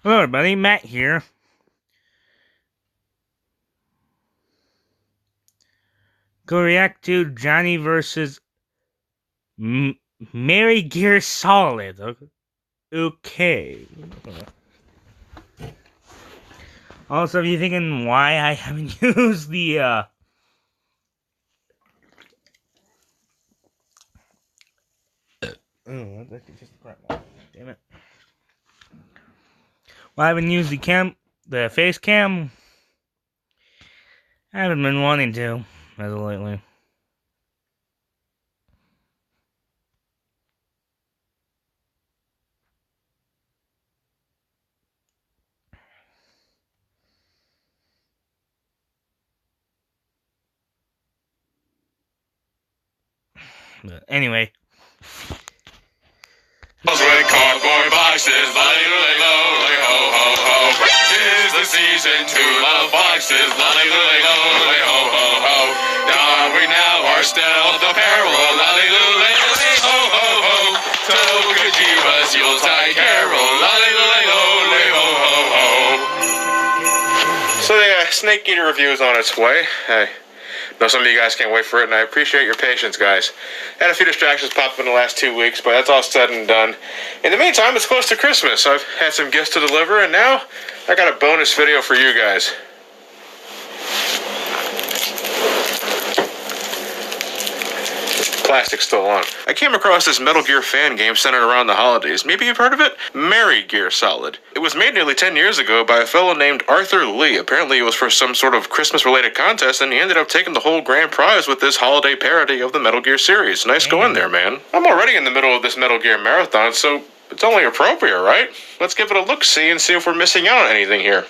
Hello everybody, Matt here. Go react to Johnny versus Mary Gear Solid. Okay. Also, if you're thinking why I haven't used the damn it. Well, I haven't used the face cam. I haven't been wanting to as of lately. But anyway. With cardboard boxes, ho ho ho. 'Tis the season to love boxes, ho ho ho. Don we now our stealth apparel, ho ho ho. So could you us Yuletide carol, ho ho ho. So the Snake Eater review is on its way. Hey. I know some of you guys can't wait for it, and I appreciate your patience, guys. Had a few distractions pop up in the last 2 weeks, but that's all said and done. In the meantime, it's close to Christmas. I've had some gifts to deliver, and now I got a bonus video for you guys. Plastic's still on. I came across this Metal Gear fan game centered around the holidays. Maybe you've heard of it? Mary Gear Solid. It was made nearly 10 years ago by a fellow named Arthur Lee. Apparently it was for some sort of Christmas-related contest, and he ended up taking the whole grand prize with this holiday parody of the Metal Gear series. Nice going there, man. I'm already in the middle of this Metal Gear marathon, so it's only appropriate, right? Let's give it a look-see and see if we're missing out on anything here.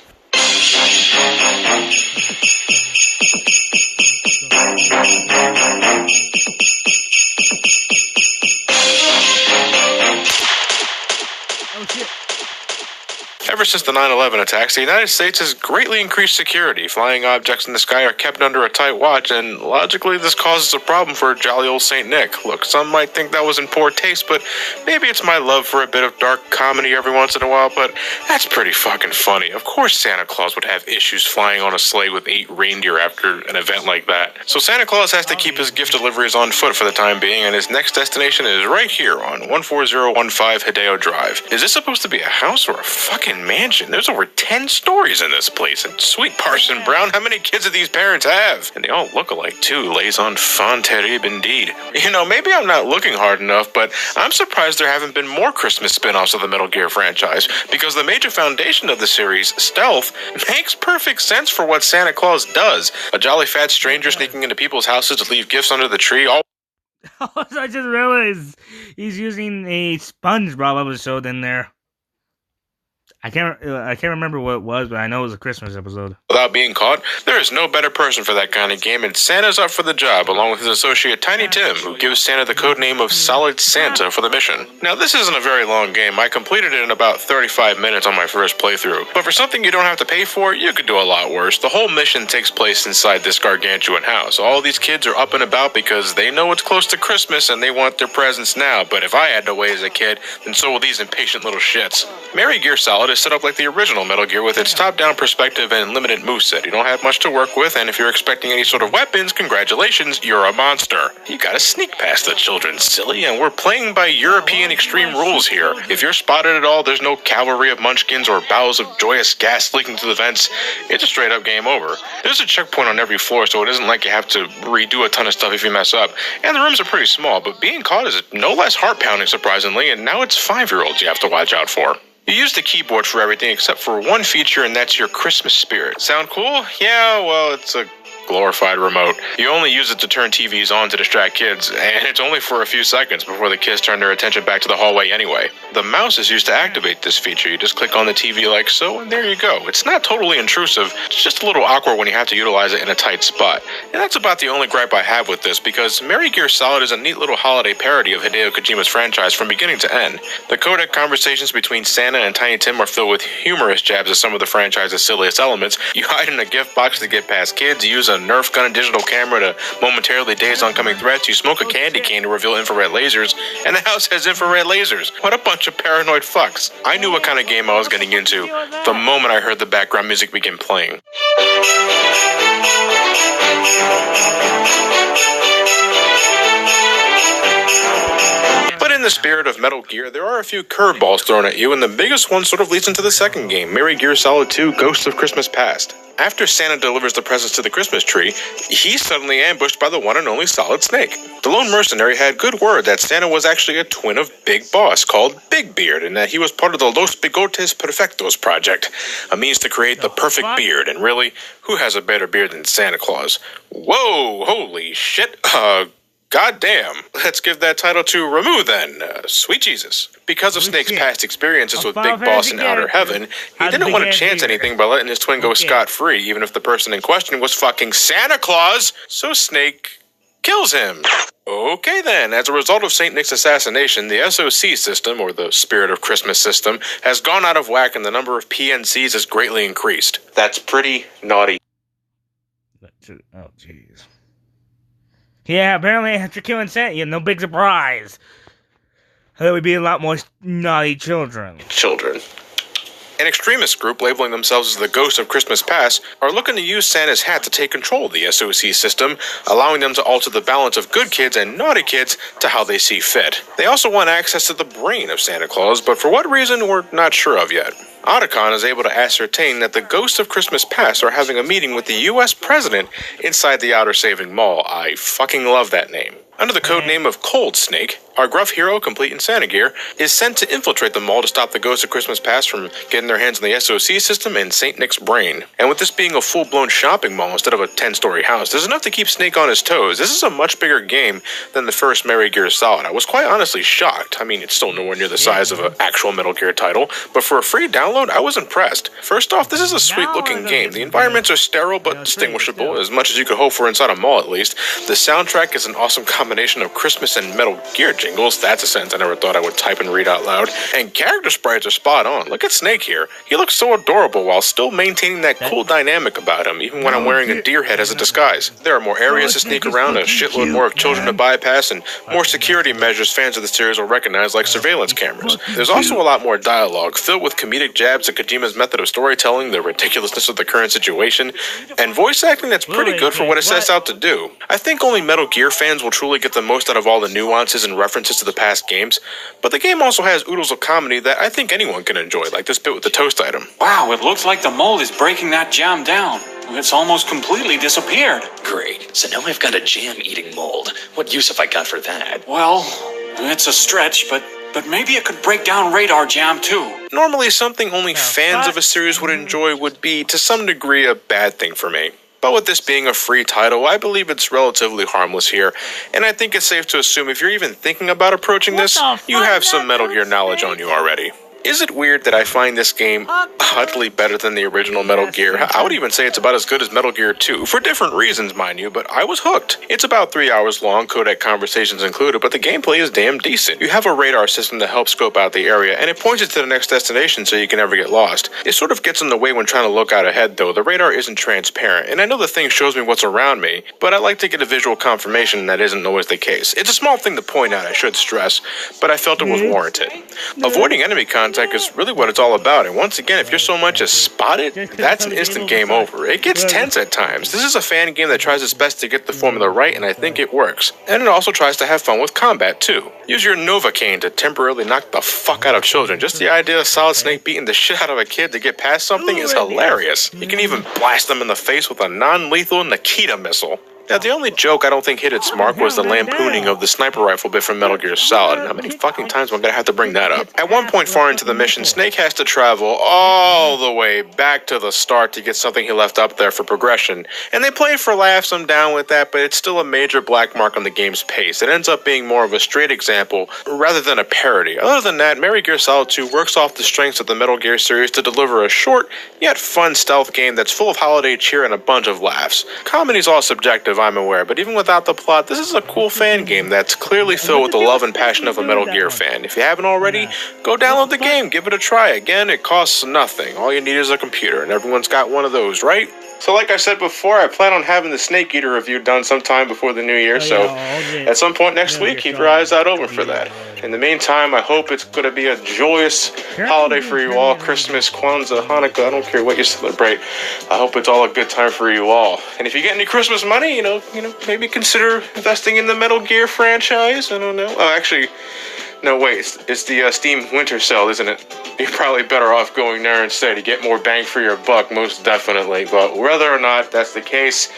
Ever since the 9/11 attacks, the United States has greatly increased security. Flying objects in the sky are kept under a tight watch, and logically this causes a problem for jolly old St. Nick. Look, some might think that was in poor taste, but maybe it's my love for a bit of dark comedy every once in a while, but that's pretty fucking funny. Of course Santa Claus would have issues flying on a sleigh with 8 reindeer after an event like that. So Santa Claus has to keep his gift deliveries on foot for the time being, and his next destination is right here on 14015 Hideo Drive. Is this supposed to be a house or a fucking mansion? There's over 10 stories in this place, and sweet Parson Brown, how many kids do these parents have? And they all look alike too. Les enfants terribles indeed. You know, maybe I'm not looking hard enough, but I'm surprised there haven't been more Christmas spin-offs of the Metal Gear franchise, because the major foundation of the series, stealth, makes perfect sense for what Santa Claus does. A jolly fat stranger sneaking into people's houses to leave gifts under the tree, all I just realized he's using a SpongeBob episode in there. I can't remember what it was, but I know it was a Christmas episode. Without being caught. There is no better person for that kind of game, and Santa's up for the job, along with his associate Tiny Tim, who gives Santa the codename of Solid Santa for the mission. Now, this isn't a very long game. I completed it in about 35 minutes on my first playthrough. But for something you don't have to pay for, you could do a lot worse. The whole mission takes place inside this gargantuan house. All these kids are up and about because they know it's close to Christmas and they want their presents now. But if I had to wait as a kid, then so will these impatient little shits. Mary Gear Solid is set up like the original Metal Gear with its top-down perspective and limited moveset. You don't have much to work with, and if you're expecting any sort of weapons, congratulations, you're a monster. You gotta sneak past the children, silly, and we're playing by European extreme rules here. If you're spotted at all, there's no cavalry of munchkins or bowels of joyous gas leaking through the vents. It's a straight-up game over. There's a checkpoint on every floor, so it isn't like you have to redo a ton of stuff if you mess up. And the rooms are pretty small, but being caught is no less heart-pounding, surprisingly, and now it's 5-year-olds you have to watch out for. You use the keyboard for everything except for one feature, and that's your Christmas spirit. Sound cool? Yeah, well, it's a glorified remote. You only use it to turn TVs on to distract kids, and it's only for a few seconds before the kids turn their attention back to the hallway anyway. The mouse is used to activate this feature. You just click on the TV like so, and there you go. It's not totally intrusive, it's just a little awkward when you have to utilize it in a tight spot. And that's about the only gripe I have with this, because Mary Gear Solid is a neat little holiday parody of Hideo Kojima's franchise from beginning to end. The codec conversations between Santa and Tiny Tim are filled with humorous jabs at some of the franchise's silliest elements. You hide in a gift box to get past kids, you use a Nerf gun and digital camera to momentarily daze oncoming threats. You smoke a candy cane to reveal infrared lasers, and the house has infrared lasers. What a bunch of paranoid fucks. I knew what kind of game I was getting into the moment I heard the background music begin playing. But in the spirit of Metal Gear, there are a few curveballs thrown at you, and the biggest one sort of leads into the second game, Metal Gear Solid 2: Ghosts of Christmas Past. After Santa delivers the presents to the Christmas tree, he's suddenly ambushed by the one and only Solid Snake. The lone mercenary had good word that Santa was actually a twin of Big Boss called Big Beard, and that he was part of the Los Bigotes Perfectos project, a means to create the perfect beard. And really, who has a better beard than Santa Claus? Whoa, holy shit, goddamn. Let's give that title to Ramu then. Sweet Jesus. Because of Snake's past experiences with Big Boss in Outer Heaven, he didn't want to chance anything by letting his twin go scot-free, even if the person in question was fucking Santa Claus. So Snake kills him. Okay then, as a result of St. Nick's assassination, the SOC system, or the Spirit of Christmas system, has gone out of whack and the number of PNCs has greatly increased. That's pretty naughty. Oh, jeez. Yeah, apparently after killing Santa, no big surprise. There would be a lot more naughty children. An extremist group labeling themselves as the Ghosts of Christmas Past are looking to use Santa's hat to take control of the SOC system, allowing them to alter the balance of good kids and naughty kids to how they see fit. They also want access to the brain of Santa Claus, but for what reason we're not sure of yet. Otacon is able to ascertain that the Ghosts of Christmas Past are having a meeting with the US President inside the Outer Saving Mall. I fucking love that name. Under the codename of Cold Snake, our gruff hero, complete in Santa gear, is sent to infiltrate the mall to stop the Ghosts of Christmas Past from getting their hands on the SOC system and St. Nick's brain. And with this being a full-blown shopping mall instead of a 10-story house, there's enough to keep Snake on his toes. This is a much bigger game than the first Metal Gear Solid. I was quite honestly shocked. I mean, it's still nowhere near the size of an actual Metal Gear title, but for a free download, I was impressed. First off, this is a sweet-looking game. The environments are sterile but distinguishable, as much as you could hope for inside a mall at least. The soundtrack is an awesome combination of Christmas and Metal Gear jingles. That's a sentence I never thought I would type and read out loud. And character sprites are spot on. Look at Snake here. He looks so adorable while still maintaining that cool dynamic about him, even when I'm wearing a deer head as a disguise. There are more areas to sneak around, a shitload more of children to bypass, and more security measures fans of the series will recognize, like surveillance cameras. There's also a lot more dialogue, filled with comedic jabs at Kojima's method of storytelling, the ridiculousness of the current situation, and voice acting that's pretty good for what it sets out to do. I think only Metal Gear fans will truly get the most out of all the nuances and references to the past games, but the game also has oodles of comedy that I think anyone can enjoy, like this bit with the toast item. Wow, it looks like the mold is breaking that jam down. It's almost completely disappeared. Great, so now I've got a jam-eating mold. What use have I got for that? Well, it's a stretch, but maybe it could break down radar jam too. Normally, something only fans of a series would enjoy would be, to some degree, a bad thing for me. But with this being a free title, I believe it's relatively harmless here, and I think it's safe to assume if you're even thinking about approaching this, you have some Metal Gear knowledge on you already. Is it weird that I find this game utterly better than the original Metal Gear? I would even say it's about as good as Metal Gear 2, for different reasons, mind you, but I was hooked. It's about 3 hours long, codec conversations included, but the gameplay is damn decent. You have a radar system to help scope out the area, and it points you to the next destination so you can never get lost. It sort of gets in the way when trying to look out ahead, though. The radar isn't transparent, and I know the thing shows me what's around me, but I like to get a visual confirmation that isn't always the case. It's a small thing to point out, I should stress, but I felt it was warranted. Avoiding enemy contact is really what it's all about, and once again, if you're so much as spotted, that's an instant game over. It gets tense at times. This is a fan game that tries its best to get the formula right, and I think it works. And it also tries to have fun with combat, too. Use your Novocaine to temporarily knock the fuck out of children. Just the idea of Solid Snake beating the shit out of a kid to get past something is hilarious. You can even blast them in the face with a non-lethal Nikita missile. Now, the only joke I don't think hit its mark was the lampooning of the sniper rifle bit from Metal Gear Solid. How many fucking times am I gonna have to bring that up? At one point far into the mission, Snake has to travel all the way back to the start to get something he left up there for progression. And they play it for laughs, I'm down with that, but it's still a major black mark on the game's pace. It ends up being more of a straight example rather than a parody. Other than that, Metal Gear Solid 2 works off the strengths of the Metal Gear series to deliver a short, yet fun stealth game that's full of holiday cheer and a bunch of laughs. Comedy's all subjective, I'm aware, but even without the plot, this is a cool fan game that's clearly filled with the love and passion of a Metal Gear fan. If you haven't already, go download the game, give it a try. Again, it costs nothing. All you need is a computer, and everyone's got one of those, right? So like I said before, I plan on having the Snake Eater review done sometime before the new year, so at some point next week, keep your eyes out open for that. In the meantime, I hope it's going to be a joyous holiday for you all. Christmas, Kwanzaa, Hanukkah, I don't care what you celebrate. I hope it's all a good time for you all. And if you get any Christmas money, you know, maybe consider investing in the Metal Gear franchise. I don't know. Oh, actually, no, wait, it's the Steam Winter Sale, isn't it? You're probably better off going there instead to get more bang for your buck, most definitely. But whether or not that's the case,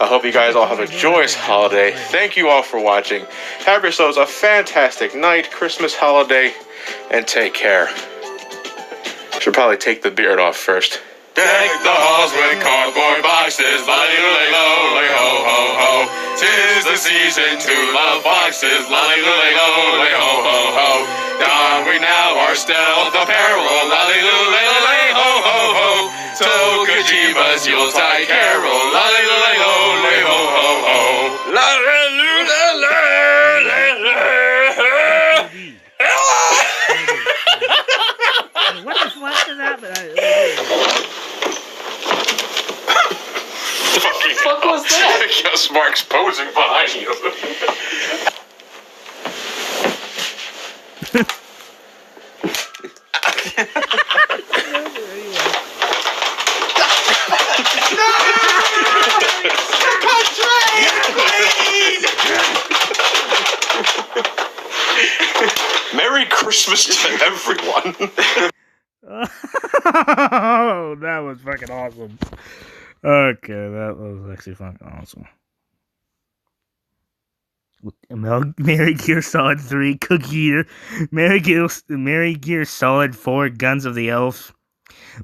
I hope you guys all have a joyous holiday. Thank you all for watching. Have yourselves a fantastic night, Christmas holiday, and take care. Should probably take the beard off first. Deck the halls with cardboard boxes, lolly-lolly-lo, ho-ho-ho. 'Tis the season to love boxes, lolly-lolly-lo, ho-ho-ho. Don we now our stealth apparel, lolly-lolly-lo, ho-ho-ho. So Kojima's Yuletide carol, lolly-lolly-lo, ho-ho-ho. What the fuck is happening? What the fuck was that? I guess Mark's posing behind you. Merry Christmas to everyone. Oh, that was fucking awesome. Okay, that was actually fucking awesome. Mary Gear Solid 3 Cookie Eater, Mary Gear Solid 4 Guns of the Elves,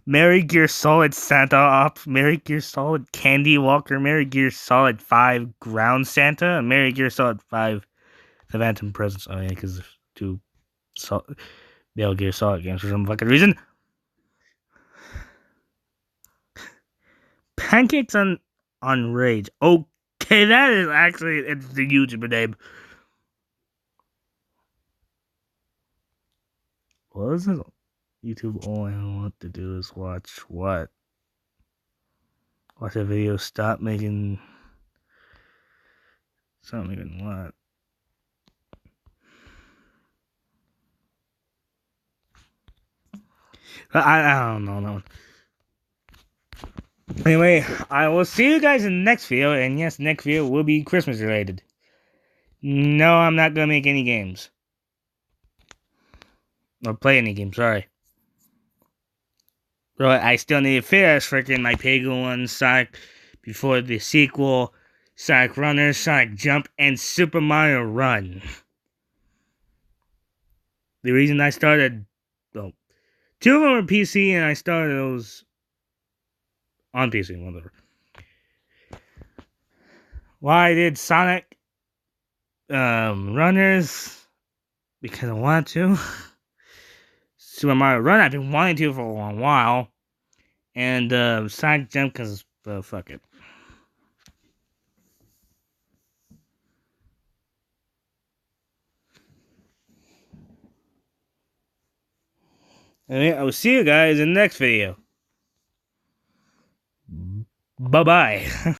Mary Gear Solid Santa Ops, Mary Gear Solid Candy Walker, Mary Gear Solid 5 Ground Santa, and Mary Gear Solid 5 The Phantom Presence. Oh yeah, because there's two Metal Gear Solid games for some fucking reason. Pancakes on Rage. Okay, that is actually, it's the YouTuber name. What is it? YouTube, all I want to do is watch what? Watch a video, stop making what? I don't know that one. Anyway, I will see you guys in the next video, and yes, next video will be Christmas related. No, I'm not gonna make any games. Or play any games, sorry. But I still need to finish freaking my Pagan 1, Sonic before the sequel, Sonic Runners, Sonic Jump, and Super Mario Run. The reason I started, well, 2 of them were PC, and I started those on PC, whatever. Why I did Sonic Runners? Because I wanted to. Super Mario Run, I've been wanting to for a long while. And Sonic Jump, because fuck it. Anyway, I will see you guys in the next video. Bye-bye.